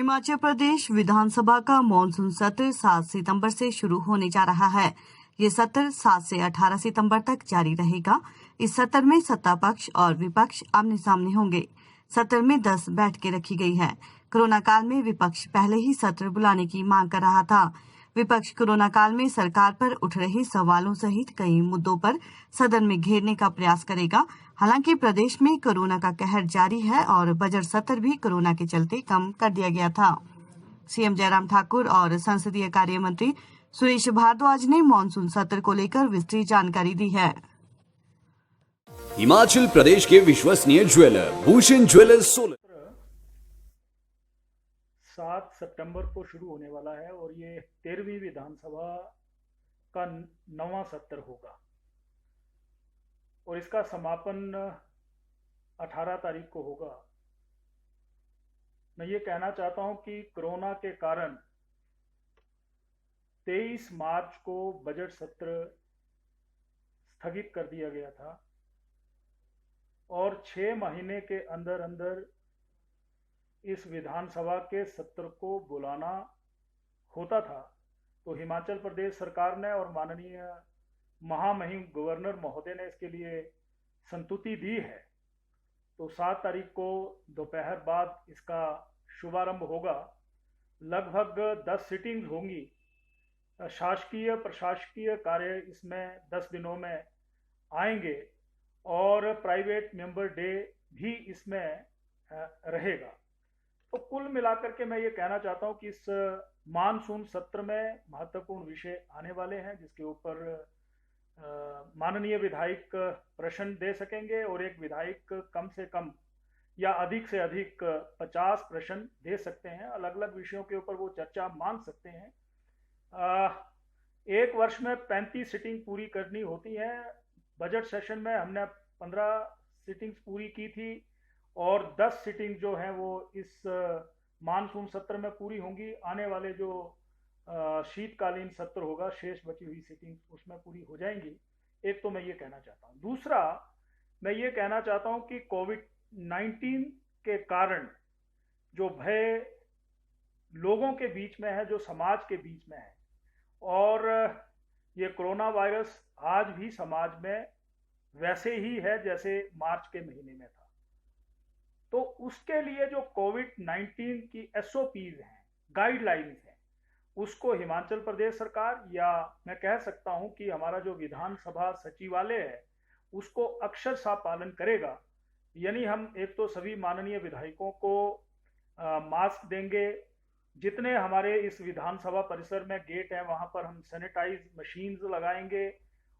हिमाचल प्रदेश विधानसभा का मॉनसून सत्र 7 सितंबर से शुरू होने जा रहा है। ये सत्र 7 से 18 सितंबर तक जारी रहेगा। इस सत्र में सत्ता पक्ष और विपक्ष आमने सामने होंगे। सत्र में 10 बैठकें रखी गई है। कोरोना काल में विपक्ष पहले ही सत्र बुलाने की मांग कर रहा था। विपक्ष कोरोना काल में सरकार पर उठ रहे सवालों सहित कई मुद्दों पर सदन में घेरने का प्रयास करेगा। हालांकि प्रदेश में कोरोना का कहर जारी है और बजट सत्र भी कोरोना के चलते कम कर दिया गया था। सीएम जयराम ठाकुर और संसदीय कार्य मंत्री सुरेश भारद्वाज ने मॉनसून सत्र को लेकर विस्तृत जानकारी दी है। हिमाचल प्रदेश के विश्वसनीय ज्वेलर भूषण ज्वेलर्स 7 सितंबर को शुरू होने वाला है और ये 13वीं विधानसभा का 9वां सत्र होगा और इसका समापन 18 तारीख को होगा। मैं ये कहना चाहता हूं कि कोरोना के कारण 23 मार्च को बजट सत्र स्थगित कर दिया गया था और 6 महीने के अंदर अंदर इस विधानसभा के सत्र को बुलाना होता था। तो हिमाचल प्रदेश सरकार ने और माननीय महामहिम गवर्नर महोदय ने इसके लिए संतुति दी है। तो 7 तारीख को दोपहर बाद इसका शुभारंभ होगा। लगभग 10 सिटिंग्स होंगी। शासकीय प्रशासकीय कार्य इसमें 10 दिनों में आएंगे और प्राइवेट मेंबर डे भी इसमें रहेगा। तो कुल मिलाकर के मैं ये कहना चाहता हूँ कि इस मानसून सत्र में महत्वपूर्ण विषय आने वाले हैं जिसके ऊपर माननीय विधायक प्रश्न दे सकेंगे और एक विधायक कम से कम या अधिक से अधिक 50 प्रश्न दे सकते हैं। अलग अलग विषयों के ऊपर वो चर्चा मांग सकते हैं। एक वर्ष में 35 सिटिंग पूरी करनी होती है। बजट सेशन में हमने 15 सिटिंग्स पूरी की थी और 10 सिटिंग जो हैं वो इस मानसून सत्र में पूरी होंगी। आने वाले जो शीतकालीन सत्र होगा शेष बची हुई सिटिंग उसमें पूरी हो जाएंगी। एक तो मैं ये कहना चाहता हूँ। दूसरा मैं ये कहना चाहता हूँ कि कोविड-19 के कारण जो भय लोगों के बीच में है, जो समाज के बीच में है, और ये कोरोना वायरस आज भी समाज में वैसे ही है जैसे मार्च के महीने में था। तो उसके लिए जो कोविड-19 की SOPs हैं, गाइडलाइंस हैं, उसको हिमाचल प्रदेश सरकार या मैं कह सकता हूं कि हमारा जो विधानसभा सचिवालय है उसको अक्षरशः पालन करेगा। यानी हम एक तो सभी माननीय विधायकों को मास्क देंगे। जितने हमारे इस विधानसभा परिसर में गेट हैं वहां पर हम सैनिटाइज मशीन्स लगाएंगे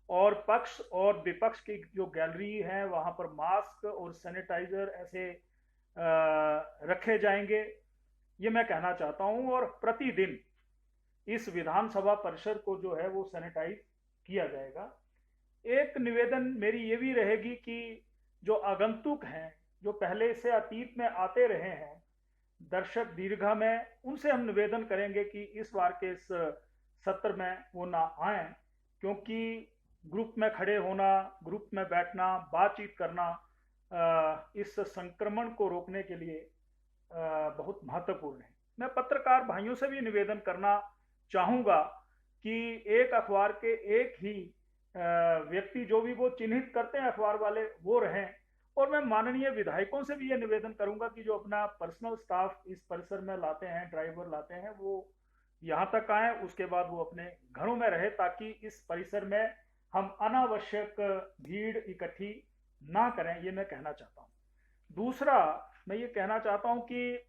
और पक्ष और विपक्ष की जो गैलरी है वहां पर मास्क और सैनिटाइजर ऐसे रखे जाएंगे। ये मैं कहना चाहता हूं और प्रतिदिन इस विधानसभा परिसर को जो है वो सैनिटाइज किया जाएगा। एक निवेदन मेरी ये भी रहेगी कि जो आगंतुक हैं, जो पहले से अतीत में आते रहे हैं दर्शक दीर्घा में, उनसे हम निवेदन करेंगे कि इस बार के इस सत्र में वो ना आए, क्योंकि ग्रुप में खड़े होना, ग्रुप में बैठना, बातचीत करना इस संक्रमण को रोकने के लिए बहुत महत्वपूर्ण है। मैं पत्रकार भाइयों से भी निवेदन करना चाहूँगा कि एक अखबार के एक ही व्यक्ति जो भी वो चिन्हित करते हैं अखबार वाले वो रहें। और मैं माननीय विधायकों से भी ये निवेदन करूँगा कि जो अपना पर्सनल स्टाफ इस परिसर में लाते हैं, ड्राइवर लाते हैं, वो यहाँ तक आएँ, उसके बाद वो अपने घरों में रहे ताकि इस परिसर में हम अनावश्यक भीड़ इकट्ठी ना करें। ये मैं कहना चाहता हूँ। दूसरा मैं ये कहना चाहता हूँ कि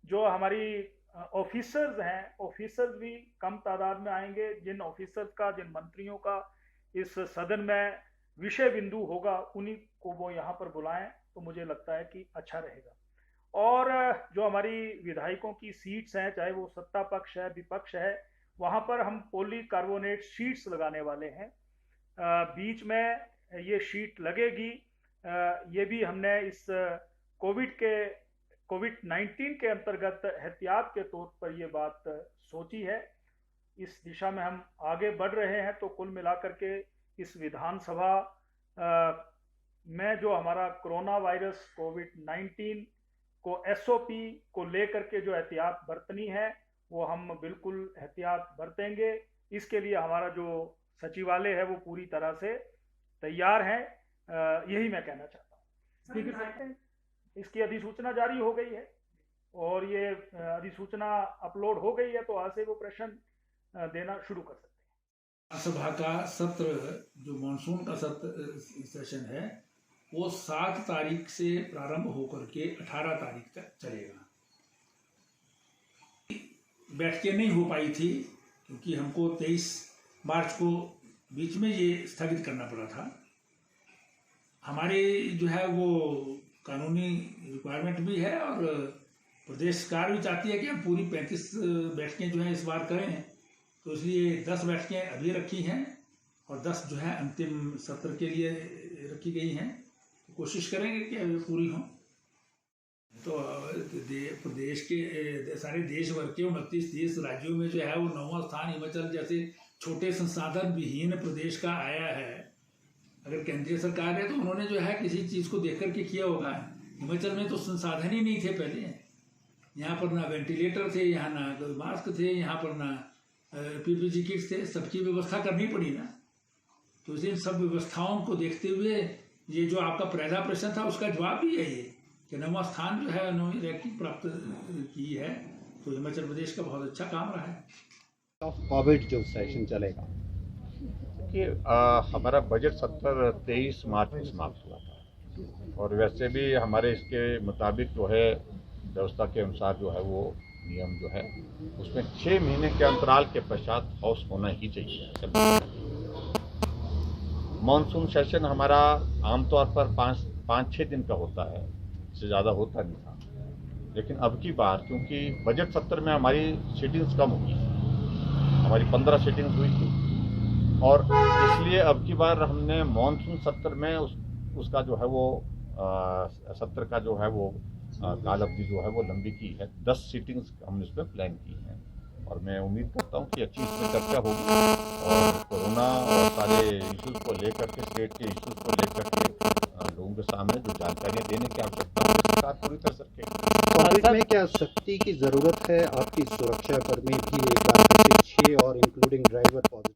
जो हमारी ऑफिसर्स हैं, ऑफिसर्स भी कम तादाद में आएंगे। जिन ऑफिसर्स का, जिन मंत्रियों का इस सदन में विषय बिंदु होगा उन्हीं को वो यहाँ पर बुलाएं तो मुझे लगता है कि अच्छा रहेगा। और जो हमारी विधायकों की सीट्स हैं, चाहे वो सत्ता पक्ष है, विपक्ष है, वहाँ पर हम पॉलीकार्बोनेट शीट्स लगाने वाले हैं। बीच में ये शीट लगेगी। ये भी हमने इस कोविड-19 के अंतर्गत एहतियात के तौर पर ये बात सोची है। इस दिशा में हम आगे बढ़ रहे हैं। तो कुल मिलाकर के इस विधानसभा में जो हमारा कोरोना वायरस कोविड-19 को एसओपी को लेकर के जो एहतियात बरतनी है वो हम बिल्कुल एहतियात बरतेंगे। इसके लिए हमारा जो सचिवालय है वो पूरी तरह से तैयार है। यही मैं कहना चाहता हूँ। इसकी अधिसूचना जारी हो गई है और ये अधिसूचना अपलोड हो गई है, तो आज से वो प्रश्न देना शुरू कर सकते हैं। सभा का सत्र जो मानसून का सत्र सेशन है वो 7 तारीख से प्रारंभ होकर के 18 तारीख तक चलेगा। बैठकें नहीं हो पाई थी क्योंकि हमको 23 मार्च को बीच में ये स्थगित करना पड़ा था। हमारे जो है वो कानूनी रिक्वायरमेंट भी है और प्रदेश सरकार भी चाहती है कि हम पूरी 35 बैठकें जो है इस बार करें, तो इसलिए 10 बैठकें अभी रखी हैं और 10 जो है अंतिम सत्र के लिए रखी गई हैं। तो कोशिश करेंगे कि अभी पूरी हों। तो प्रदेश के सारे देश भर के 29-30 राज्यों में जो है वो 9वां स्थान हिमाचल जैसे छोटे संसाधन विहीन प्रदेश का आया है। अगर केंद्रीय सरकार है तो उन्होंने जो है किसी चीज़ को देख करके किया होगा। हिमाचल में तो संसाधन ही नहीं थे पहले, यहाँ पर ना वेंटिलेटर थे, यहाँ ना मास्क थे, यहाँ पर ना पीपीई किट्स थे, सबकी व्यवस्था करनी पड़ी ना। तो इन सब व्यवस्थाओं को देखते हुए ये जो आपका पहला प्रश्न था उसका जवाब भी है ये कि 9वां स्थान जो है 9वीं रैंकिंग प्राप्त की है। तो हिमाचल प्रदेश का बहुत अच्छा काम रहा है। कोविड जो सेशन चलेगा कि हमारा बजट सत्र 23 मार्च को समाप्त हुआ था और वैसे भी हमारे इसके मुताबिक जो है व्यवस्था के अनुसार जो है वो नियम जो है उसमें 6 महीने के अंतराल के पश्चात हाउस होना ही चाहिए। मानसून सेशन हमारा आमतौर पर 5-6 दिन का होता है, इससे ज़्यादा होता नहीं था। लेकिन अब की बार क्योंकि बजट सत्र में हमारी सीटिंग्स कम हुई, हमारी 15 सीटिंग्स हुई थी और इसलिए अब की बार हमने मानसून सत्र में उसका जो है वो सत्र का जो है वो काल अवधि जो है वो लंबी की है। 10 सीटिंग्स हमने इसमें प्लान की हैं और मैं उम्मीद करता हूँ कि अच्छी इसमें चर्चा होगी और कोरोना और सारे इश्यूज़ को लेकर के, स्टेट के इश्यूज़ को लेकर के लोगों के सामने जो जानकारियाँ देने की आवश्यकता है सरकार पूरी तरह से कोविड में क्या सख्ती की ज़रूरत है? आपकी सुरक्षा कर्मी भी एक